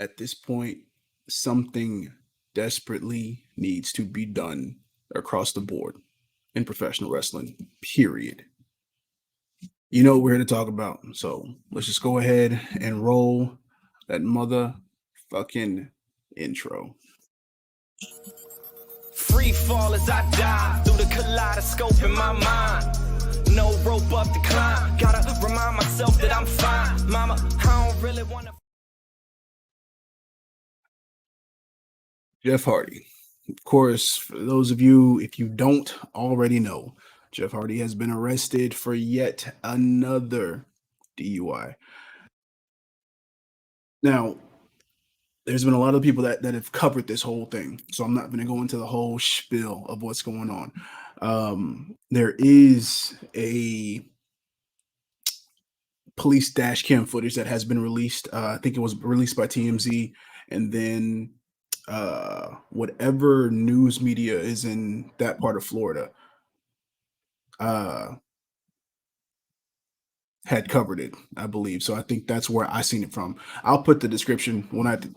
At this point, something desperately needs to be done across the board in professional wrestling, period. You know what we're here to talk about. So let's just go ahead and roll that motherfucking intro. Free fall as I dive through the kaleidoscope in my mind. No rope up to climb. Gotta remind myself that I'm fine. Mama, I don't really wanna. Jeff Hardy. Of course, for those of you, if you don't already know, Jeff Hardy has been arrested for yet another DUI. Now, there's been a lot of people that have covered this whole thing, so I'm not going to go into the whole spiel of what's going on. There is a police dash cam footage that has been released. I think it was released by TMZ, and then whatever news media is in that part of Florida had covered it, I believe. So I think that's where I seen it from. I'll put the description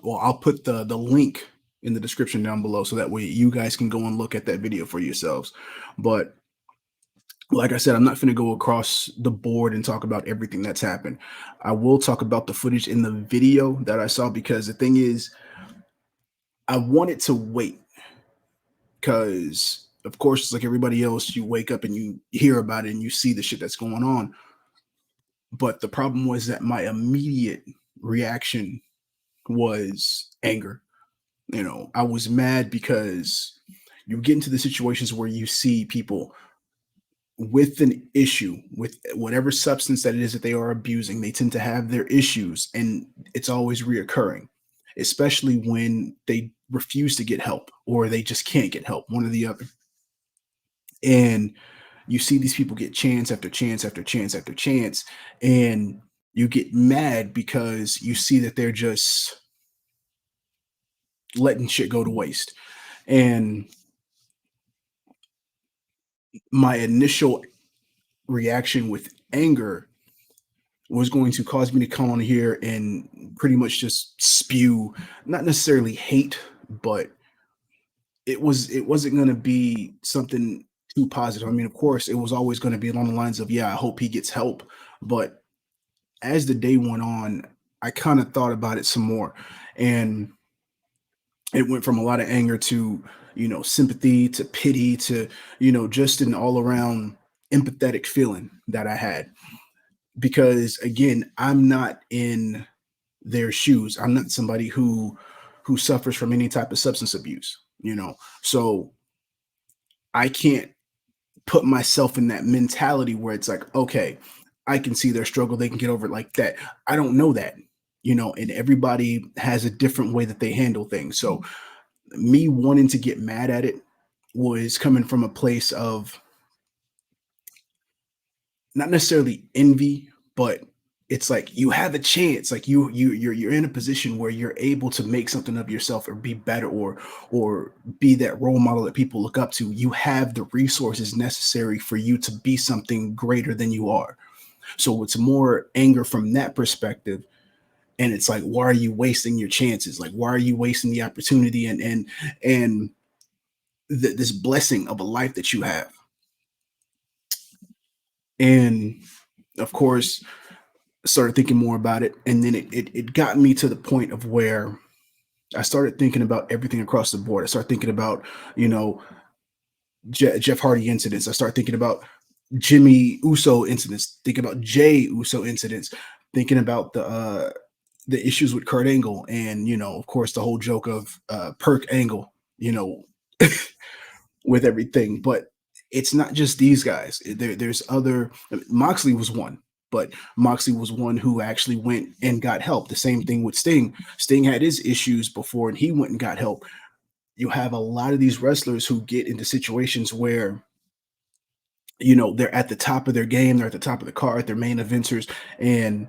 I'll put the link in the description down below so that way you guys can go and look at that video for yourselves. But like I said, I'm not going to go across the board and talk about everything that's happened. I will talk about the footage in the video that I saw, because the thing is, I wanted to wait because, of course, it's like everybody else. You wake up and you hear about it and you see the shit that's going on. But the problem was that my immediate reaction was anger. You know, I was mad because you get into the situations where you see people with an issue with whatever substance that it is that they are abusing. They tend to have their issues, and it's always reoccurring, especially when they refuse to get help or they just can't get help, one or the other. And you see these people get chance after chance after chance after chance, and you get mad because you see that they're just letting shit go to waste. And my initial reaction with anger was going to cause me to come on here and pretty much just spew, not necessarily hate, but it wasn't going to be something too positive. I mean, of course, it was always going to be along the lines of, yeah, I hope he gets help. But as the day went on, I kind of thought about it some more, and it went from a lot of anger to, sympathy, to pity, to, just an all around empathetic feeling that I had. Because again, I'm not in their shoes. I'm not somebody who suffers from any type of substance abuse, So I can't put myself in that mentality where it's like, okay, I can see their struggle, they can get over it like that. I don't know that, and everybody has a different way that they handle things. So me wanting to get mad at it was coming from a place of not necessarily envy, but it's like you have a chance, like you're in a position where you're able to make something of yourself or be better or be that role model that people look up to. You have the resources necessary for you to be something greater than you are. So it's more anger from that perspective. And it's like, why are you wasting your chances? Like, why are you wasting the opportunity and this blessing of a life that you have? And of course, started thinking more about it, and then it got me to the point of where I started thinking about everything across the board. I started thinking about, Jeff Hardy incidents. I started thinking about Jimmy Uso incidents, thinking about Jay Uso incidents, thinking about the issues with Kurt Angle, and of course, the whole joke of Perk Angle, with everything. But it's not just these guys. There's other. Moxley was one, but Moxley was one who actually went and got help. The same thing with Sting. Sting had his issues before, and he went and got help. You have a lot of these wrestlers who get into situations where, they're at the top of their game, they're at the top of the card, they're main eventers, and,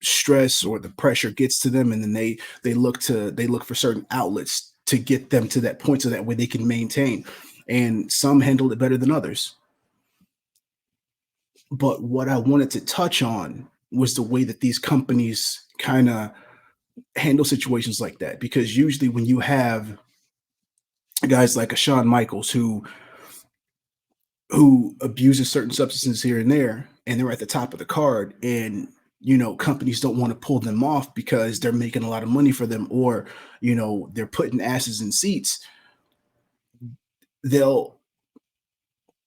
stress or the pressure gets to them, and then they look for certain outlets to get them to that point so that way they can maintain. And some handle it better than others. But what I wanted to touch on was the way that these companies kind of handle situations like that, because usually when you have guys like a Shawn Michaels who abuses certain substances here and there, and they're at the top of the card, and companies don't want to pull them off because they're making a lot of money for them, or they're putting asses in seats. They'll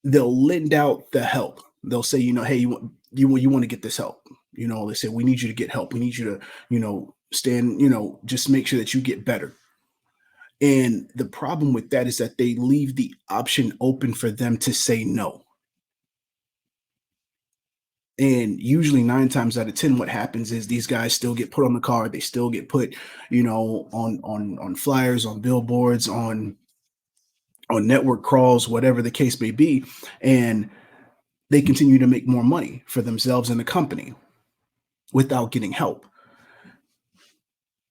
lend out the help. They'll say, hey, you want to get this help. They say, we need you to get help. We need you to, stand, just make sure that you get better. And the problem with that is that they leave the option open for them to say no. And usually 9 times out of 10, what happens is these guys still get put on the card. They still get put, on flyers, on billboards, on network crawls, whatever the case may be. And they continue to make more money for themselves and the company without getting help.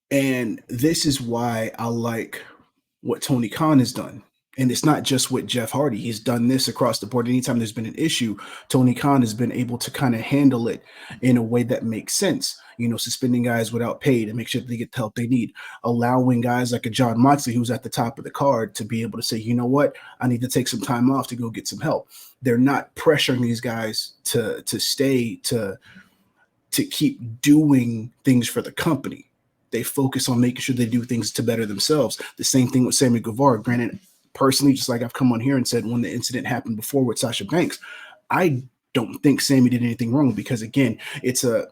And this is why I like what Tony Khan has done. And it's not just with Jeff Hardy. He's done this across the board. Anytime there's been an issue, Tony Khan has been able to kind of handle it in a way that makes sense. Suspending guys without pay to make sure that they get the help they need, allowing guys like a John Moxley, who's at the top of the card, to be able to say, you know what, I need to take some time off to go get some help. They're not pressuring these guys to stay, to keep doing things for the company. They focus on making sure they do things to better themselves. The same thing with Sammy Guevara. Granted, personally, just like I've come on here and said when the incident happened before with Sasha Banks, I don't think Sammy did anything wrong, because again, it's a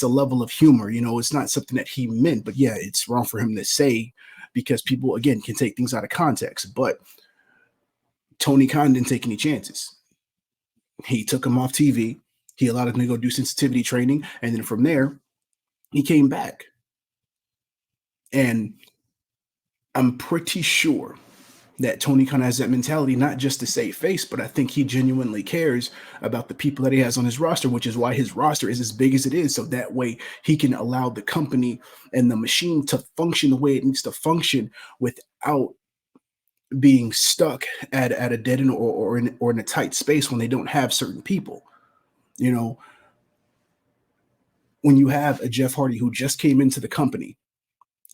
level of humor. It's not something that he meant, but yeah, it's wrong for him to say, because people, again, can take things out of context. But Tony Khan didn't take any chances. He took him off TV. He allowed him to go do sensitivity training. And then from there, he came back. And I'm pretty sure that Tony Khan has that mentality, not just to save face, but I think he genuinely cares about the people that he has on his roster, which is why his roster is as big as it is. So that way he can allow the company and the machine to function the way it needs to function without being stuck at a dead end or in a tight space when they don't have certain people. When you have a Jeff Hardy who just came into the company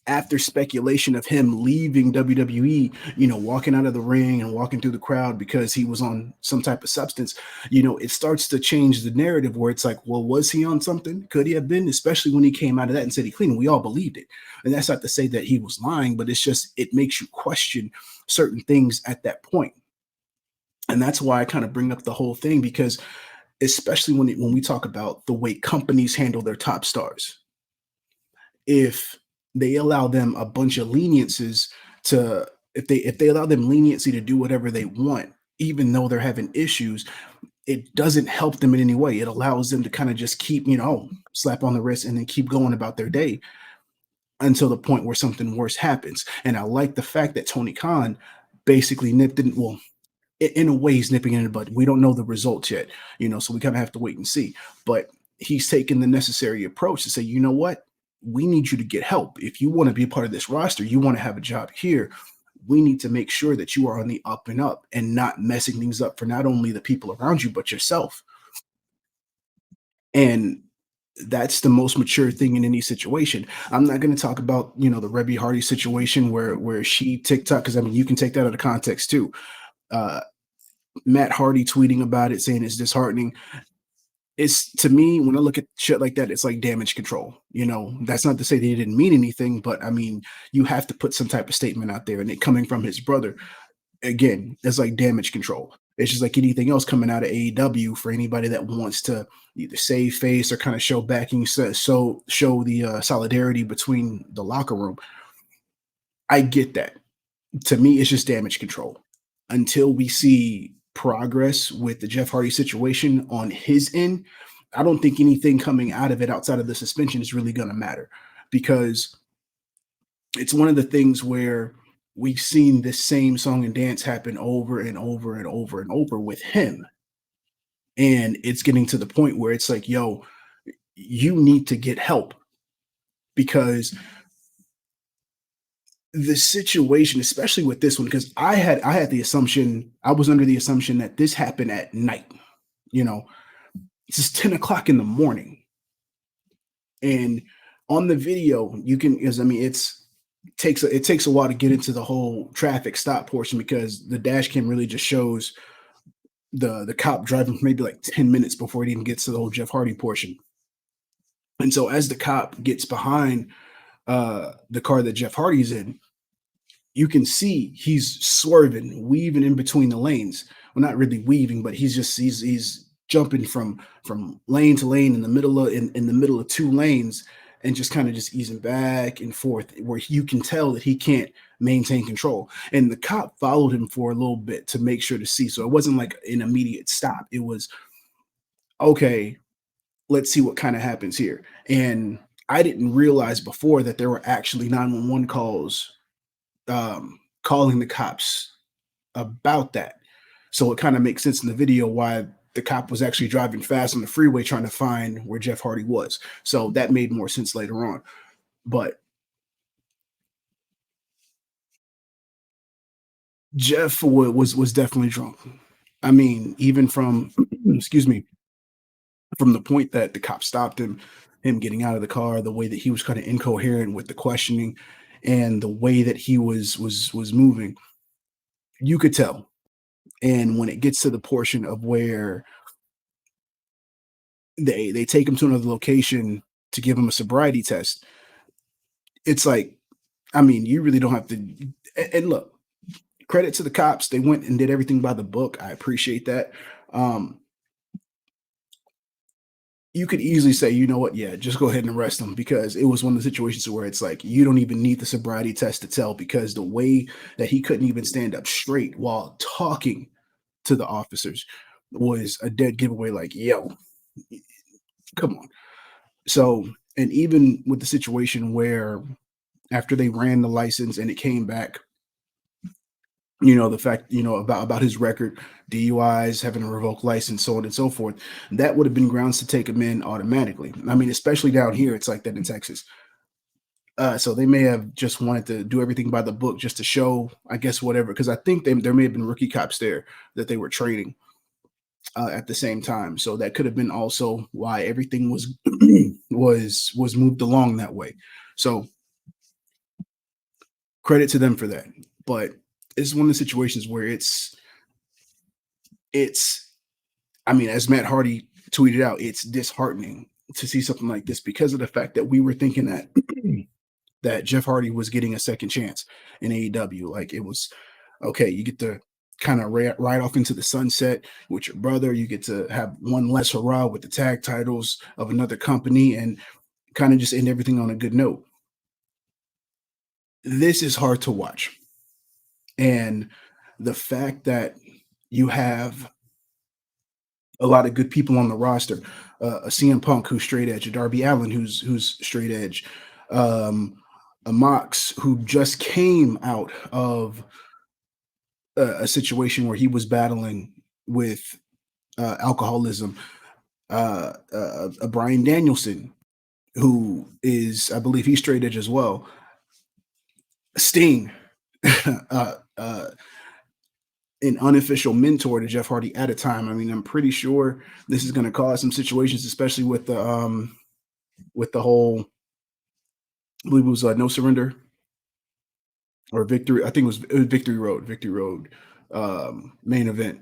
after speculation of him leaving WWE, walking out of the ring and walking through the crowd because he was on some type of substance, it starts to change the narrative where it's like, well, was he on something? Could he have been? Especially when he came out of that and said he clean, and we all believed it. And that's not to say that he was lying, but it's just, it makes you question certain things at that point. And that's why I kind of bring up the whole thing, because especially when we talk about the way companies handle their top stars, if they allow them a bunch of leniencies if they allow them leniency to do whatever they want, even though they're having issues, it doesn't help them in any way. It allows them to kind of just keep, slap on the wrist and then keep going about their day until the point where something worse happens. And I like the fact that Tony Khan basically nipped in, well, in a way he's nipping in it, but we don't know the results yet, so we kind of have to wait and see. But he's taken the necessary approach to say, you know what? We need you to get help. If you want to be a part of this roster, you want to have a job here, we need to make sure that you are on the up and up and not messing things up for not only the people around you, but yourself. And that's the most mature thing in any situation. I'm not going to talk about, the Rebby Hardy situation where she TikTok, because I mean, you can take that out of context too. Matt Hardy tweeting about it, saying it's disheartening. It's, to me, when I look at shit like that, it's like damage control. That's not to say they didn't mean anything, but I mean, you have to put some type of statement out there, and it coming from his brother, again, it's like damage control. It's just like anything else coming out of AEW for anybody that wants to either save face or kind of show backing, so show the solidarity between the locker room. I get that. To me, it's just damage control. Until we see progress with the Jeff Hardy situation on his end, I don't think anything coming out of it outside of the suspension is really going to matter, because it's one of the things where we've seen this same song and dance happen over and over and over and over with him. And it's getting to the point where it's like, yo, you need to get help, because the situation, especially with this one, because I was under the assumption that this happened at night. It's just 10 o'clock in the morning. And On the video, you can, because I mean, it takes a while to get into the whole traffic stop portion because the dash cam really just shows the cop driving for maybe like 10 minutes before it even gets to the whole Jeff Hardy portion. And so as the cop gets behind the car that Jeff Hardy's in, you can see he's swerving, weaving in between the lanes. Well, not really weaving, but he's jumping from lane to lane in the middle of two lanes and just kind of just easing back and forth where you can tell that he can't maintain control. And the cop followed him for a little bit to make sure to see. So it wasn't like an immediate stop. It was okay, let's see what kind of happens here. And I didn't realize before that there were actually 911 calls calling the cops about that. So it kind of makes sense in the video why the cop was actually driving fast on the freeway trying to find where Jeff Hardy was. So that made more sense later on. But Jeff was definitely drunk. I mean, even from excuse me, from the point that the cop stopped him getting out of the car, the way that he was kind of incoherent with the questioning, and the way that he was moving, you could tell. And when it gets to the portion of where they take him to another location to give him a sobriety test, it's like, I mean, you really don't have to. And look, credit to the cops, they went and did everything by the book. I appreciate that. You could easily say, you know what, yeah, just go ahead and arrest him, because it was one of the situations where it's like you don't even need the sobriety test to tell, because the way that he couldn't even stand up straight while talking to the officers was a dead giveaway. Like, yo, come on. So, and even with the situation where after they ran the license and it came back, the fact, about his record, DUIs, having a revoked license, so on and so forth, that would have been grounds to take him in automatically. I mean, especially down here, it's like that in Texas. So they may have just wanted to do everything by the book just to show, I guess, whatever, because I think there may have been rookie cops there that they were training at the same time. So that could have been also why everything was was moved along that way. So credit to them for that. But it's one of the situations where it's I mean, as Matt Hardy tweeted out, it's disheartening to see something like this because of the fact that we were thinking that that Jeff Hardy was getting a second chance in AEW. Like, it was okay, you get to kind of ride off into the sunset with your brother. You get to have one less hurrah with the tag titles of another company and kind of just end everything on a good note. This is hard to watch. And the fact that you have a lot of good people on the roster, a CM Punk who's straight edge, a Darby Allin who's straight edge, a Mox who just came out of a situation where he was battling with alcoholism, a Brian Danielson who is, I believe, he's straight edge as well. Sting, an unofficial mentor to Jeff Hardy at a time. I mean, I'm pretty sure this is going to cause some situations, especially with the whole, I believe it was No Surrender or Victory. I think it was Victory Road main event.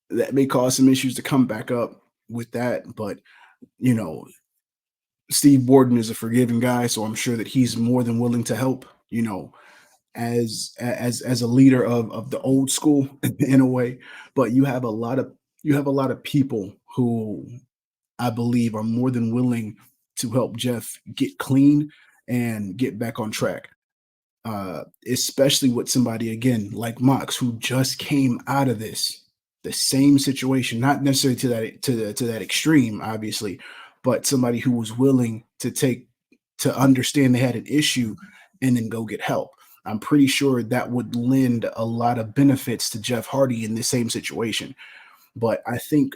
That may cause some issues to come back up with that, but Steve Borden is a forgiving guy, so I'm sure that he's more than willing to help. As a leader of the old school in a way. But you have a lot of people who I believe are more than willing to help Jeff get clean and get back on track. Especially with somebody again like Mox, who just came out of the same situation, not necessarily to that extreme, obviously, but somebody who was willing to understand they had an issue and then go get help. I'm pretty sure that would lend a lot of benefits to Jeff Hardy in the same situation. But I think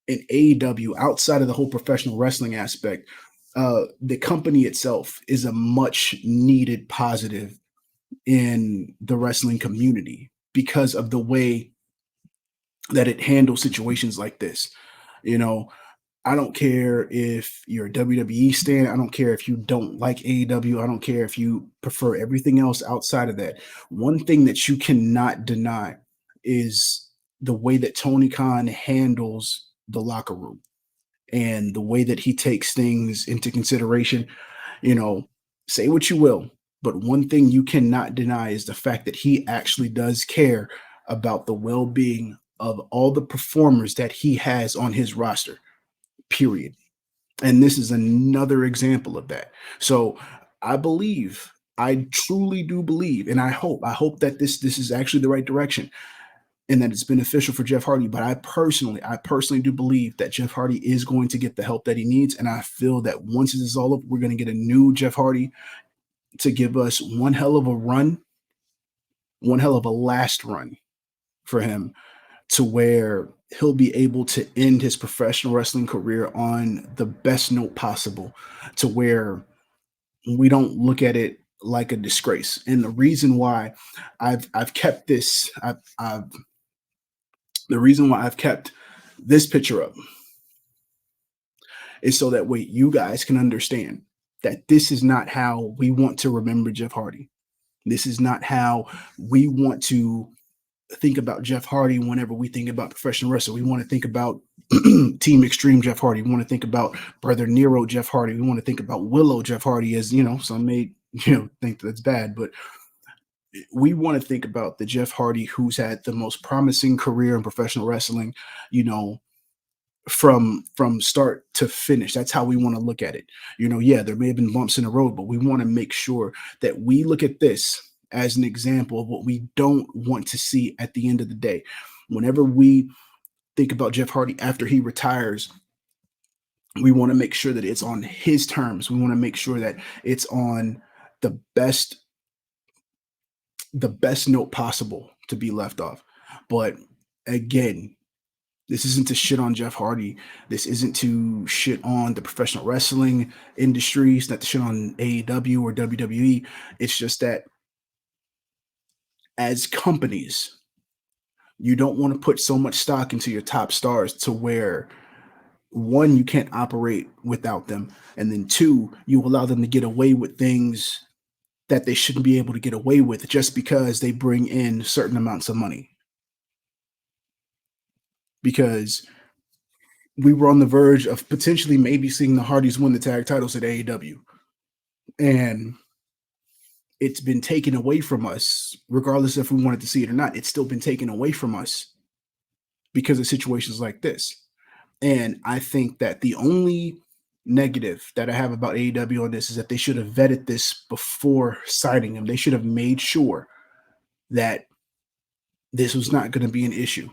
in AEW, outside of the whole professional wrestling aspect, the company itself is a much needed positive in the wrestling community because of the way that it handles situations like this. I don't care if you're a WWE stan. I don't care if you don't like AEW. I don't care if you prefer everything else outside of that. One thing that you cannot deny is the way that Tony Khan handles the locker room and the way that he takes things into consideration. You know, say what you will, but one thing you cannot deny is the fact that he actually does care about the well being of all the performers that he has on his roster, period. And this is another example of that. So I believe, I truly do believe, and I hope that this is actually the right direction and that it's beneficial for Jeff Hardy. But I personally do believe that Jeff Hardy is going to get the help that he needs. And I feel that once this is all up, we're going to get a new Jeff Hardy to give us one hell of a run, one hell of a last run for him, to where he'll be able to end his professional wrestling career on the best note possible, to where we don't look at it like a disgrace. And the reason why I've kept this, the reason why I've kept this picture up is so that way you guys can understand that this is not how we want to remember Jeff Hardy. This is not how we want to think about Jeff Hardy whenever we think about professional wrestling. We want to think about Team Extreme Jeff Hardy. We want to think about Brother Nero Jeff Hardy. We want to think about Willow Jeff Hardy, as some may think that's bad, but we want to think about the Jeff Hardy who's had the most promising career in professional wrestling, from start to finish. That's how we want to look at it. Yeah, there may have been bumps in the road, but we want to make sure that we look at this as an example of what we don't want to see at the end of the day. Whenever we think about Jeff Hardy after he retires, we want to make sure that it's on his terms. We want to make sure that it's on the best note possible to be left off. But again, this isn't to shit on Jeff Hardy. This isn't to shit on the professional wrestling industry. It's not to shit on AEW or WWE. It's just that as companies, you don't want to put so much stock into your top stars to where, one, you can't operate without them, and then two, you allow them to get away with things that they shouldn't be able to get away with just because they bring in certain amounts of money. Because we were on the verge of potentially maybe seeing the Hardys win the tag titles at AEW. And it's been taken away from us, regardless if we wanted to see it or not. It's still been taken away from us because of situations like this. And I think that the only negative that I have about AEW on this is that they should have vetted this before signing him. They should have made sure that this was not going to be an issue,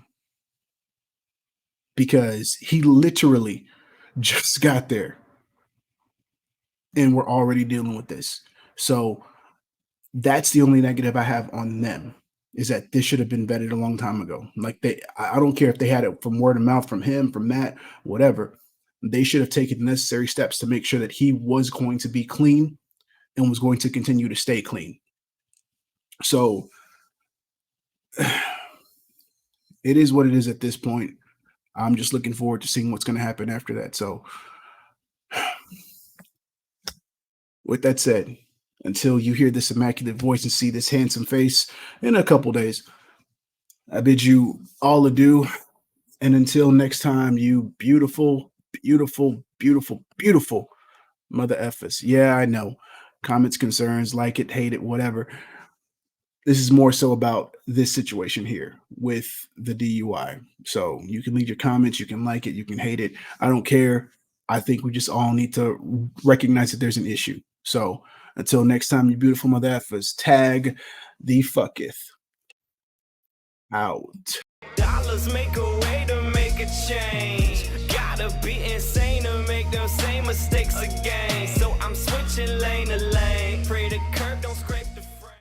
because he literally just got there and we're already dealing with this. So that's the only negative I have on them, is that this should have been vetted a long time ago. Like, I don't care if they had it from word of mouth, from him, from Matt, whatever. They should have taken the necessary steps to make sure that he was going to be clean and was going to continue to stay clean. So it is what it is at this point. I'm just looking forward to seeing what's going to happen after that. So with that said, until you hear this immaculate voice and see this handsome face in a couple days, I bid you all adieu. And until next time, you beautiful, beautiful, beautiful, beautiful mother effers. Yeah, I know. Comments, concerns, like it, hate it, whatever. This is more so about this situation here with the DUI. So you can leave your comments, you can like it, you can hate it. I don't care. I think we just all need to recognize that there's an issue. So until next time, you beautiful mother effers, tag the fucketh out. Dollars make a way to make a change. Gotta be insane to make them same mistakes again. So I'm switching lane to lane. Pray the curb don't